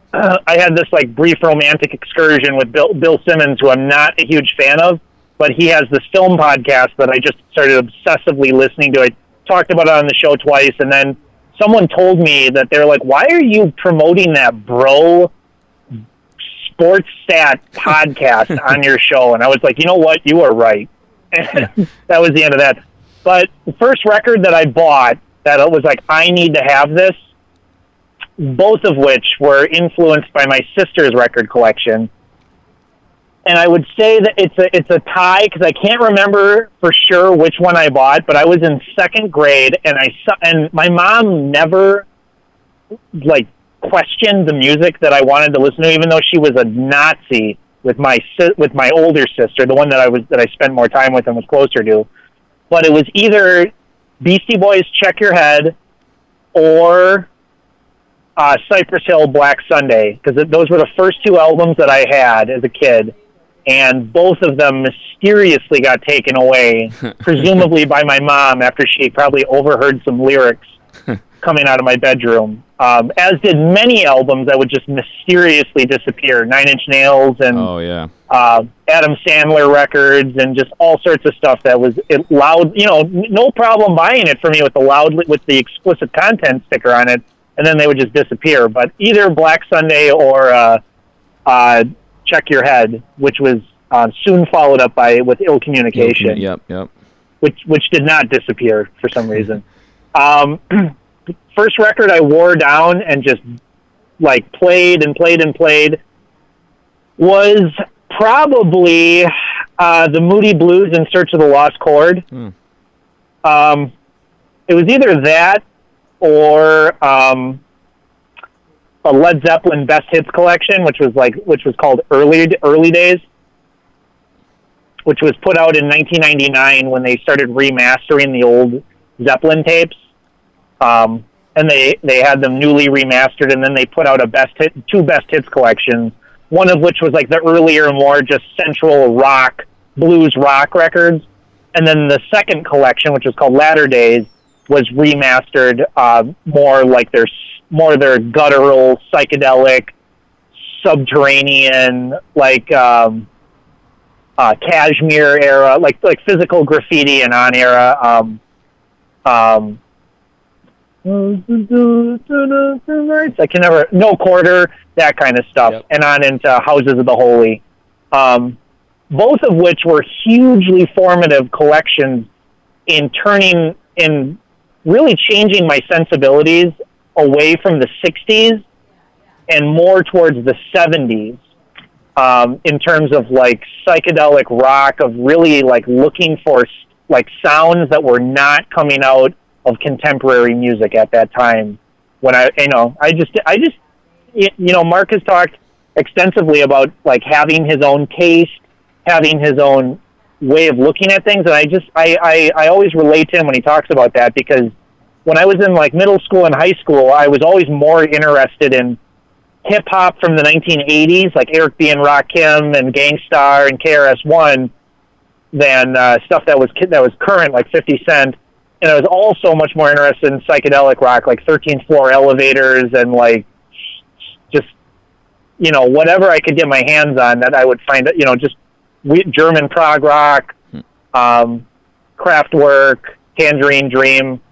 B: had this like brief romantic excursion with Bill Simmons, who I'm not a huge fan of, but he has this film podcast that I just started obsessively listening to. I talked about it on the show twice, and then someone told me that they're like, "Why are you promoting that bro sports stat podcast on your show?" And I was like, you know what? You are right. And that was the end of that. But the first record that I bought that it was like, I need to have this, both of which were influenced by my sister's record collection. And I would say that it's a tie because I can't remember for sure which one I bought, but I was in second grade and my mom never questioned the music that I wanted to listen to, even though she was a Nazi with my older sister, the one that I spent more time with and was closer to. But it was either Beastie Boys' Check Your Head or Cypress Hill Black Sunday, because those were the first two albums that I had as a kid, and both of them mysteriously got taken away, presumably by my mom after she probably overheard some lyrics coming out of my bedroom. As did many albums that would just mysteriously disappear. 9 Inch Nails and Adam Sandler records and just all sorts of stuff that was loud. No problem buying it for me with the explicit content sticker on it, and then they would just disappear. But either Black Sunday or Check Your Head, which was soon followed up with Ill Communication.
C: Yep.
B: Which did not disappear for some reason. First record I wore down and just like played was probably the Moody Blues in Search of the Lost Chord. It was either that or a Led Zeppelin Best Hits collection, which was called Early Days, which was put out in 1999 when they started remastering the old Zeppelin tapes. And they had them newly remastered, and then they put out two best hits collections, one of which was like the earlier, more just central blues rock records. And then the second collection, which was called Latter Days, was remastered, more their guttural, psychedelic, subterranean, like Kashmir era, like Physical Graffiti and On era. I can never, No Quarter, that kind of stuff, and on into Houses of the Holy, both of which were hugely formative collections in really changing my sensibilities away from the 60s and more towards the 70s, in terms of like psychedelic rock, of really like looking for like sounds that were not coming out of contemporary music at that time. When Mark has talked extensively about like having his own taste, having his own way of looking at things, and I always relate to him when he talks about that, because when I was in like middle school and high school, I was always more interested in hip hop from the 1980s, like Eric B. and Rakim and Gang Starr and KRS-One, than stuff that was current, like 50 Cent. And I was also much more interested in psychedelic rock, like 13th Floor Elevators and like just, whatever I could get my hands on that I would find, just German prog rock, Kraftwerk, Tangerine Dream.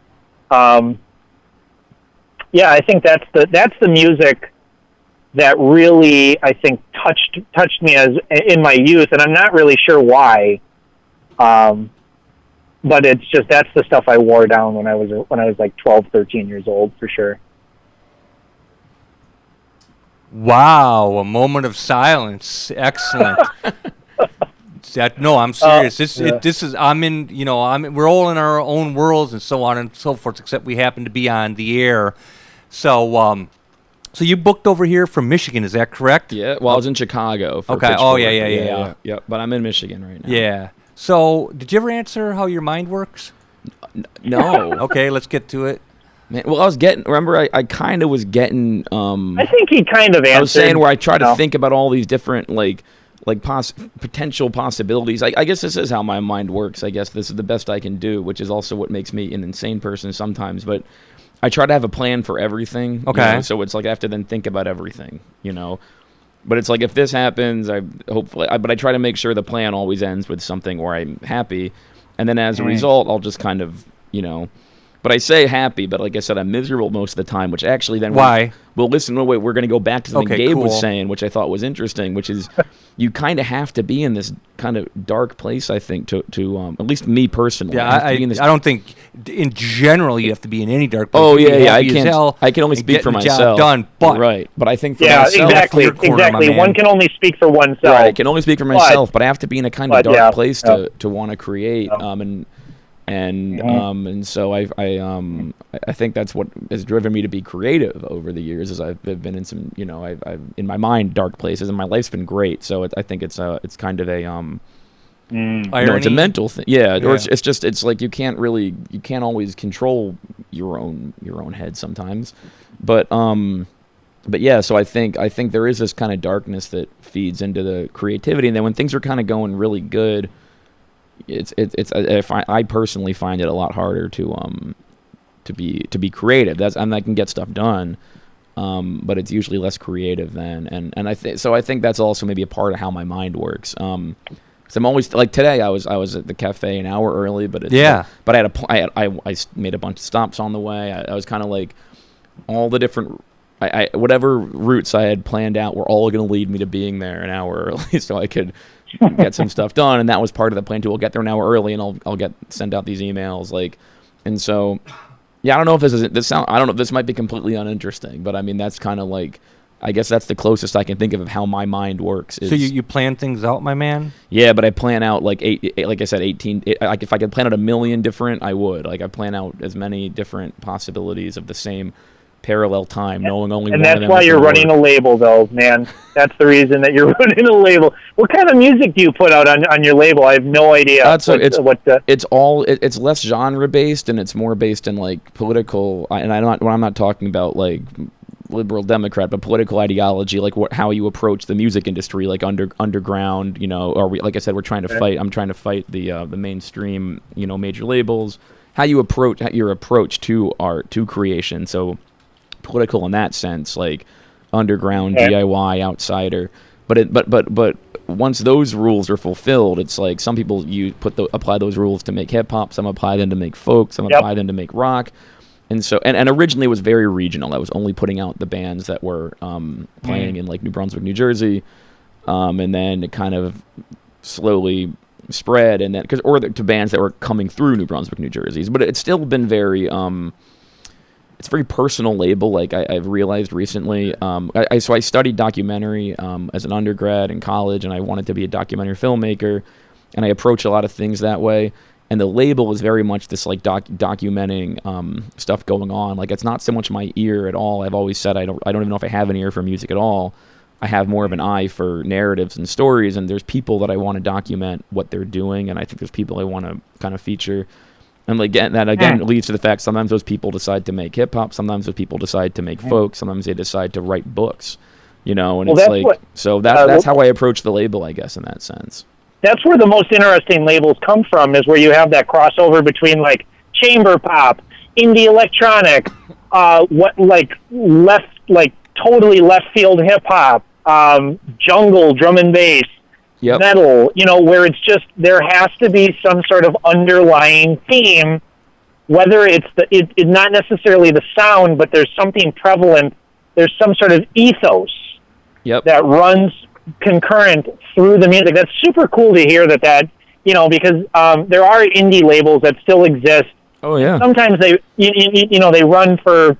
B: I think that's the music that really, I think, touched me in my youth, and I'm not really sure why. But it's just, that's the stuff I wore down when I was like 12, 13 years old, for sure.
A: Wow, a moment of silence. Excellent. No, I'm serious. We're all in our own worlds and so on and so forth, except we happen to be on the air. So you booked over here from Michigan, is that correct?
C: Yeah, well, I was in Chicago for
A: Okay.
C: Pitchfork.
A: Oh, yeah.
C: Yeah, but I'm in Michigan right now.
A: Yeah. So, did you ever answer how your mind works?
C: No.
A: Okay, let's get to it.
C: Man, well, I kind of was getting...
B: I think he kind of answered.
C: I was saying where I try to think about all these different, potential possibilities. I guess this is how my mind works. I guess this is the best I can do, which is also what makes me an insane person sometimes. But I try to have a plan for everything.
A: Okay.
C: So it's like I have to then think about everything, But it's like, if this happens, but I try to make sure the plan always ends with something where I'm happy, and then as a result, I'll just kind of, But I say happy, but like I said, I'm miserable most of the time, which actually then...
A: Why?
C: Well, listen, wait, we're going to go back to something Gabe
A: cool.
C: was saying, which I thought was interesting, which is you kind of have to be in this kind of dark place, I think, to at least me personally.
A: Yeah, I don't think in general you have to be in any dark place.
C: Oh, yeah, I can only speak for myself.
A: Job done, but
C: right, but I think for myself...
B: exactly. One can only speak for oneself. Right,
C: I can only speak for myself, but I have to be in a kind of dark place to want to create, And so I think that's what has driven me to be creative over the years. As I've been in some, I've in my mind dark places, and my life's been great. So I think it's kind of a it's a mental thing, or it's like you can't always control your own head sometimes, but yeah. So I think there is this kind of darkness that feeds into the creativity, and then when things are kind of going really good, I personally find it a lot harder to be creative. I can get stuff done, but it's usually less creative then, and I think that's also maybe a part of how my mind works. So I'm always like today. I was at the cafe an hour early, but I made a bunch of stops on the way. I was kind of like all the different whatever routes I had planned out were all going to lead me to being there an hour early, so I could get some stuff done. And that was part of the plan too. I'll get there an hour early, and I'll send out these emails and so yeah. I don't know if I don't know if this might be completely uninteresting, but I mean that's kind of like. I guess that's the closest I can think of how my mind works.
A: So you plan things out, my man?
C: Yeah, but I plan out like like I said, 18. Like if I could plan out 1 million different, I would. Like I plan out as many different possibilities of the same parallel time, knowing only one of them.
B: And that's why you're running a label, though, man. That's the reason that you're running a label. What kind of music do you put out on your label? I have no idea.
C: It's less genre based, and it's more based in like political. And I'm not talking about like liberal Democrat, but political ideology, like how you approach the music industry, like underground, or like I said, we're trying to fight. I'm trying to fight the mainstream, major labels. How you approach your approach to art, to creation. So political in that sense, like underground, DIY, outsider. But once those rules are fulfilled, it's like some people apply those rules to make hip hop, some apply them to make folk, some apply them to make rock. And so, and originally it was very regional. I was only putting out the bands that were playing in like New Brunswick, New Jersey, and then it kind of slowly spread, and then to bands that were coming through New Brunswick, New Jersey. But it's still been very, it's a very personal label. Like I've realized recently, so I studied documentary as an undergrad in college, and I wanted to be a documentary filmmaker, and I approach a lot of things that way. And the label is very much this like documenting stuff going on. Like it's not so much my ear at all. I've always said I don't even know if I have an ear for music at all. I have more of an eye for narratives and stories. And there's people that I want to document what they're doing, and I think there's people I want to kind of feature. And like that again leads to the fact sometimes those people decide to make hip hop. Sometimes those people decide to make folk. Sometimes they decide to write books. And it's like that's how I approach the label, I guess, in that sense.
B: That's where the most interesting labels come from, is where you have that crossover between like chamber pop, indie electronic, totally left field hip hop, jungle drum and bass, metal. Where it's just there has to be some sort of underlying theme, whether it's not necessarily the sound, but there's something prevalent. There's some sort of ethos that runs concurrent through the music. That's super cool to hear that because there are indie labels that still exist.
C: Oh yeah.
B: Sometimes they they run for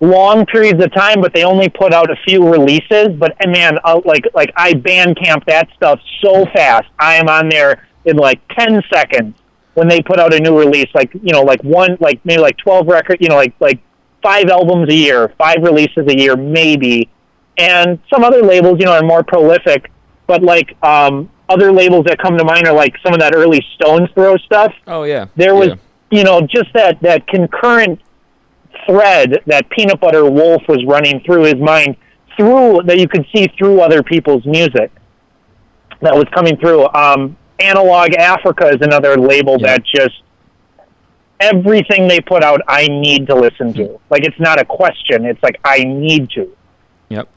B: long periods of time, but they only put out a few releases. But man, like I Bandcamp that stuff so fast. I am on there in like 10 seconds when they put out a new release. Maybe 12 records. Like 5 albums a year, 5 releases a year, maybe. And some other labels, are more prolific, but like other labels that come to mind are like some of that early Stones Throw stuff.
C: Oh yeah.
B: There was, just that concurrent thread that Peanut Butter Wolf was running through his mind, that you could see through other people's music that was coming through. Analog Africa is another label that just everything they put out, I need to listen to. Like it's not a question; it's like I need to.
C: Yep.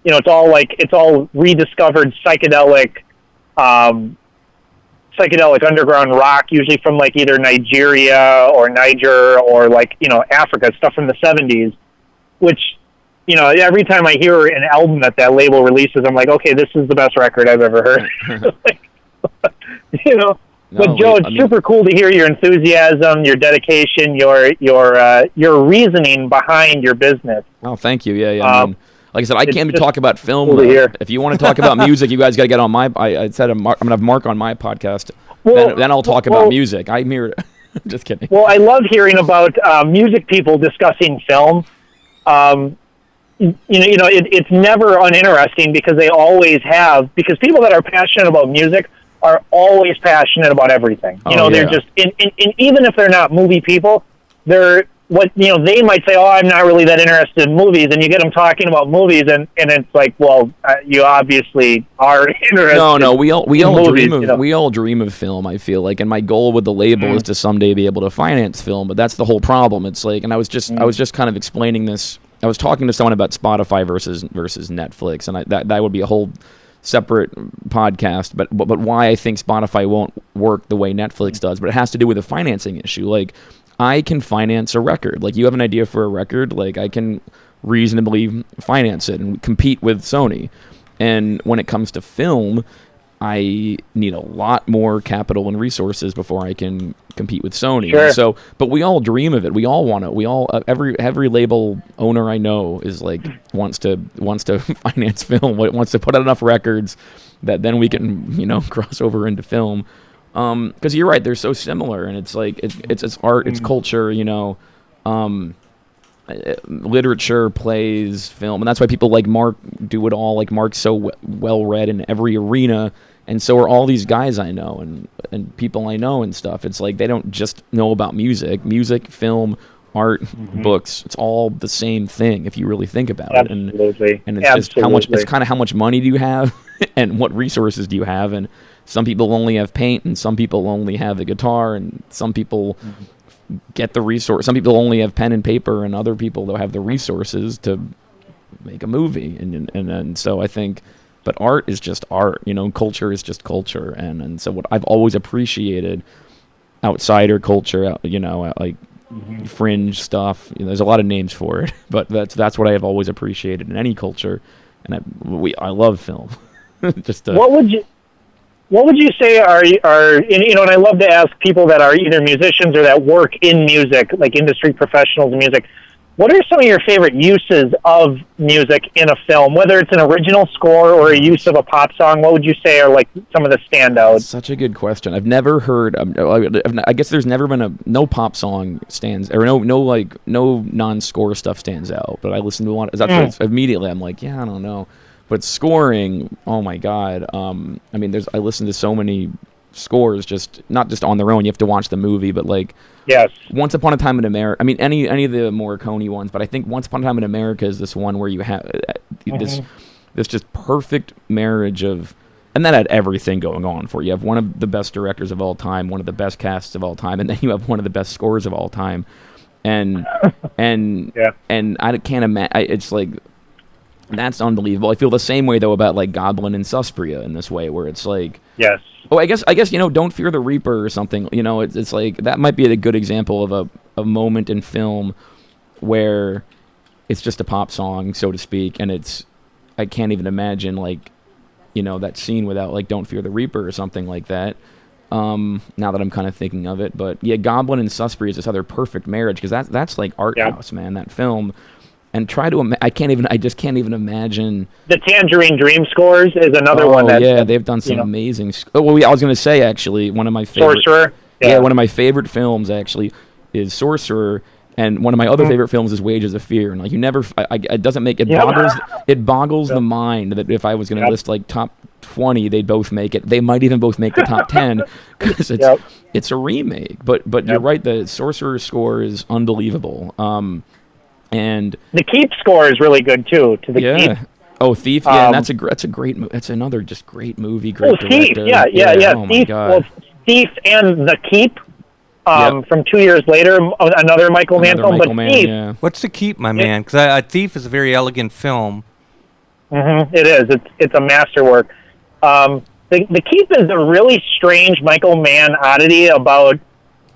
B: It's all rediscovered psychedelic underground rock, usually from like either Nigeria or Niger or Africa, stuff from the 70s, which, every time I hear an album that label releases, I'm like, okay, this is the best record I've ever heard. But Joe, it's super cool to hear your enthusiasm, your dedication, your reasoning behind your business.
C: Oh, thank you. Yeah. Like I said, I came to talk about film.
B: Cool to hear.
C: If you want to talk about music, you guys got to get on my. I said I'm going to have Mark on my podcast. Then I'll talk about music. I'm here. Just kidding.
B: Well, I love hearing about music people discussing film. It's never uninteresting because they always have. Because people that are passionate about music are always passionate about everything. They're just, and even if they're not movie people, they're they might say, "Oh, I'm not really that interested in movies," and you get them talking about movies, and it's like, well, you obviously are interested.
C: No, we all dream of film. I feel like, and my goal with the label is to someday be able to finance film, but that's the whole problem. It's like, and I was just kind of explaining this. I was talking to someone about Spotify versus Netflix, and that would be a whole separate podcast. But why I think Spotify won't work the way Netflix does, but it has to do with a financing issue. Like, I can finance a record. Like, you have an idea for a record, like, I can reasonably finance it and compete with Sony. And when it comes to film, I need a lot more capital and resources before I can compete with Sony.
B: Sure.
C: So, but we all dream of it. We all want it. Every label owner I know is like wants to finance film. Wants to put out enough records that then we can cross over into film. Because you're right, they're so similar, and it's like it's art, it's culture, literature, plays, film, and that's why people like Mark do it all. Like, Mark's so well read in every arena, and so are all these guys I know and people I know and stuff. It's like they don't just know about music, film, art, books. It's all the same thing if you really think about it. And it's just how much. It's kind of how much money do you have, and what resources do you have, and some people only have paint, and some people only have the guitar, and some people get the resource. Some people only have pen and paper, and other people they'll have the resources to make a movie. And so I think, but art is just art. Culture is just culture. And so what I've always appreciated, outsider culture, like fringe stuff. There's a lot of names for it, but that's what I have always appreciated in any culture. And I love film.
B: What would you say are and I love to ask people that are either musicians or that work in music, like industry professionals in music, what are some of your favorite uses of music in a film, whether it's an original score or a use of a pop song? What would you say are like some of the standouts?
C: Such a good question. I've never heard, I guess there's never been no pop song stands, or no non-score stuff stands out, but I listen to a lot. Immediately I'm like, yeah, I don't know. But scoring, oh my God! I listen to so many scores, just not just on their own. You have to watch the movie, but like,
B: yes,
C: Once Upon a Time in America. I mean, any of the Morricone ones, but I think Once Upon a Time in America is this one where you have this just perfect marriage of, and that had everything going on for you. You have one of the best directors of all time, one of the best casts of all time, and then you have one of the best scores of all time, and I can't imagine. It's like. That's unbelievable. I feel the same way though about like Goblin and Suspiria in this way, where it's like,
B: yes.
C: Oh, I guess Don't Fear the Reaper or something. It's like that might be a good example of a moment in film where it's just a pop song, so to speak, and I can't even imagine like that scene without like Don't Fear the Reaper or something like that. Now that I'm kind of thinking of it, but yeah, Goblin and Suspiria is this other perfect marriage because that's like art house, man. That film. And I just can't even imagine.
B: The Tangerine Dream scores is another one.
C: They've done some amazing. I was going to say actually one of my favorite.
B: Sorcerer.
C: Yeah, one of my favorite films actually is Sorcerer, and one of my other favorite films is Wages of Fear. And like it doesn't make it boggles the mind that if I was going to list like top 20, they'd both make it. They might even both make the top 10 because it's a remake. But you're right. The Sorcerer score is unbelievable. And
B: the Keep score is really good too. Keep.
C: Oh, Thief. Yeah, and that's a great. That's another just great movie. Great director.
B: Thief. Yeah.
C: Oh
B: Thief.
C: My God.
B: Well, Thief and The Keep. From 2 years later, another Michael Mann film. Thief.
A: What's The Keep, my man? Because Thief is a very elegant film.
B: It is. It's a masterwork. The Keep is a really strange Michael Mann oddity about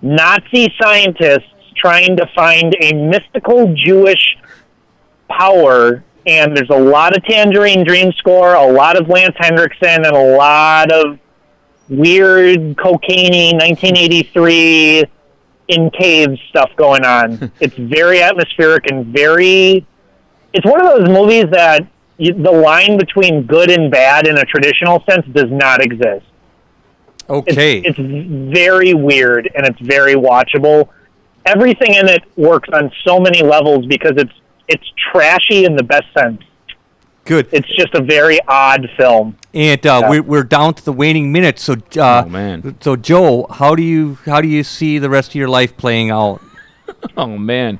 B: Nazi scientists trying to find a mystical Jewish power, and there's a lot of Tangerine Dream score, a lot of Lance Henriksen, and a lot of weird cocaine-y 1983 in caves stuff going on. It's very atmospheric and it's one of those movies that the line between good and bad in a traditional sense does not exist.
A: Okay.
B: It's very weird and it's very watchable. Everything in it works on so many levels because it's trashy in the best sense.
A: Good.
B: It's just a very odd film.
A: And we're down to the waning minutes. So,
C: Oh, man.
A: So Joe, how do you see the rest of your life playing out?
C: Oh, man.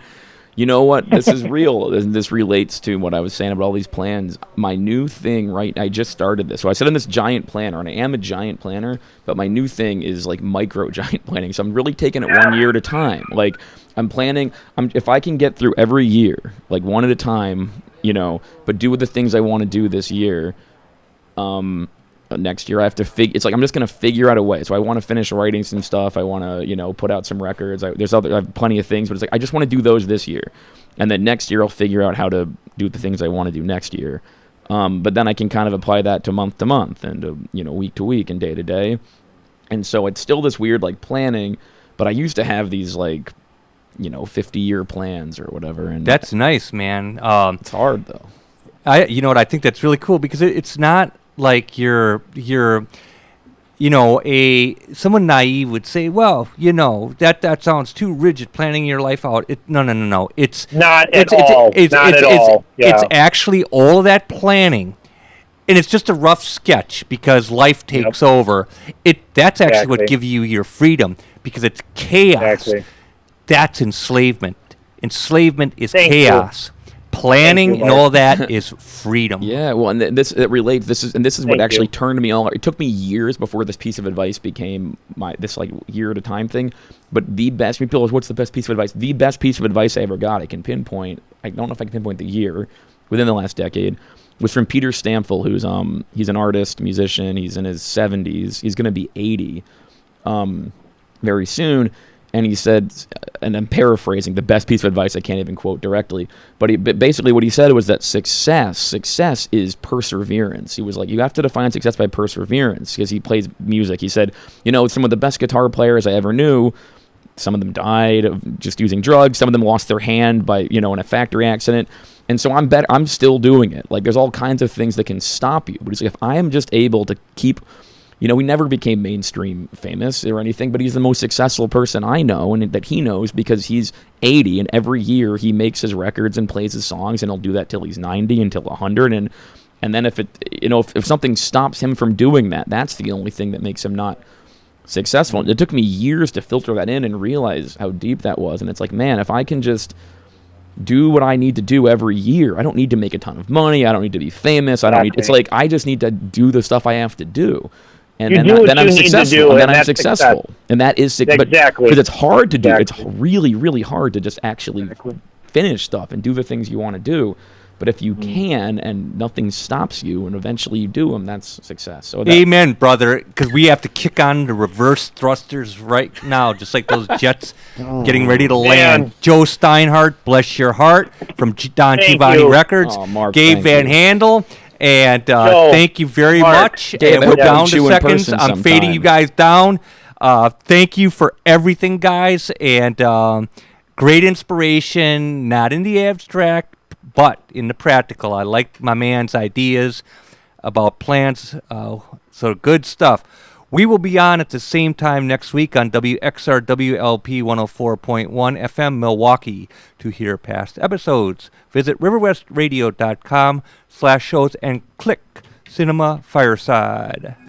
C: You know what? This is real. This relates to what I was saying about all these plans. My new thing, right? I just started this. So I said I'm this giant planner, and I am a giant planner, but my new thing is like micro giant planning. So I'm really taking it 1 year at a time. Like I'm planning, if I can get through every year, like one at a time, but do the things I want to do this year, next year I have to it's like I'm just going to figure out a way. So I want to finish writing some stuff. I want to, put out some records. I have plenty of things, but it's like I just want to do those this year. And then next year I'll figure out how to do the things I want to do next year. But then I can kind of apply that to month and week to week and day to day. And so it's still this weird like planning, but I used to have these like 50-year plans or whatever, and
A: That's nice, man.
C: it's hard though.
A: I think that's really cool because it's not like you're someone naive would say, well, that sounds too rigid, planning your life out. No. It's
B: not at all.
A: It's actually all of that planning, and it's just a rough sketch because life takes over. That's actually what gives you your freedom because it's chaos.
B: Exactly.
A: That's enslavement. Enslavement is
B: Thank
A: chaos.
B: you.
A: Planning and all that is freedom.
C: Yeah, well, and it relates. This is what
B: Thank
C: actually
B: you.
C: turned me on. It took me years before this piece of advice became this like year at a time thing. But the best, people ask, what's the best piece of advice? The best piece of advice I ever got, I can pinpoint. I don't know if I can pinpoint the year within the last decade. Was from Peter Stamfel, who's he's an artist, musician. He's in his 70s. He's going to be 80 very soon. And he said, and I'm paraphrasing, the best piece of advice I can't even quote directly, but basically what he said was that success is perseverance. He was like, you have to define success by perseverance because he plays music. He said, some of the best guitar players I ever knew, some of them died of just using drugs. Some of them lost their hand by, in a factory accident. And so I'm still doing it. Like there's all kinds of things that can stop you. But it's like, if I am just able to keep, we never became mainstream famous or anything, but he's the most successful person I know and that he knows because he's 80 and every year he makes his records and plays his songs and he'll do that till he's 90 until 100. And then if something stops him from doing that, that's the only thing that makes him not successful. And it took me years to filter that in and realize how deep that was. And it's like, man, if I can just do what I need to do every year, I don't need to make a ton of money. I don't need to be famous. It's like, I just need to do the stuff I have to do. And then I'm successful. And then I'm successful. And that is
B: exactly
C: because it's hard to do.
B: Exactly.
C: It's really, really hard to just actually finish stuff and do the things you want to do. But if you can and nothing stops you and eventually you do them, that's success. So
A: Amen, brother, because we have to kick on the reverse thrusters right now, just like those jets getting ready to land. Joe Steinhardt, bless your heart, from Don Giovanni Records.
C: Mark,
A: Gabe Van Handel. And thank you very much.
C: Dave,
A: and we're down to
C: you in
A: seconds.
C: person
A: I'm fading you guys down. Thank you for everything, guys. And great inspiration, not in the abstract, but in the practical. I like my man's ideas about plans. So good stuff. We will be on at the same time next week on WXRWLP 104.1 FM Milwaukee. To hear past episodes, visit riverwestradio.com/shows and click Cinema Fireside.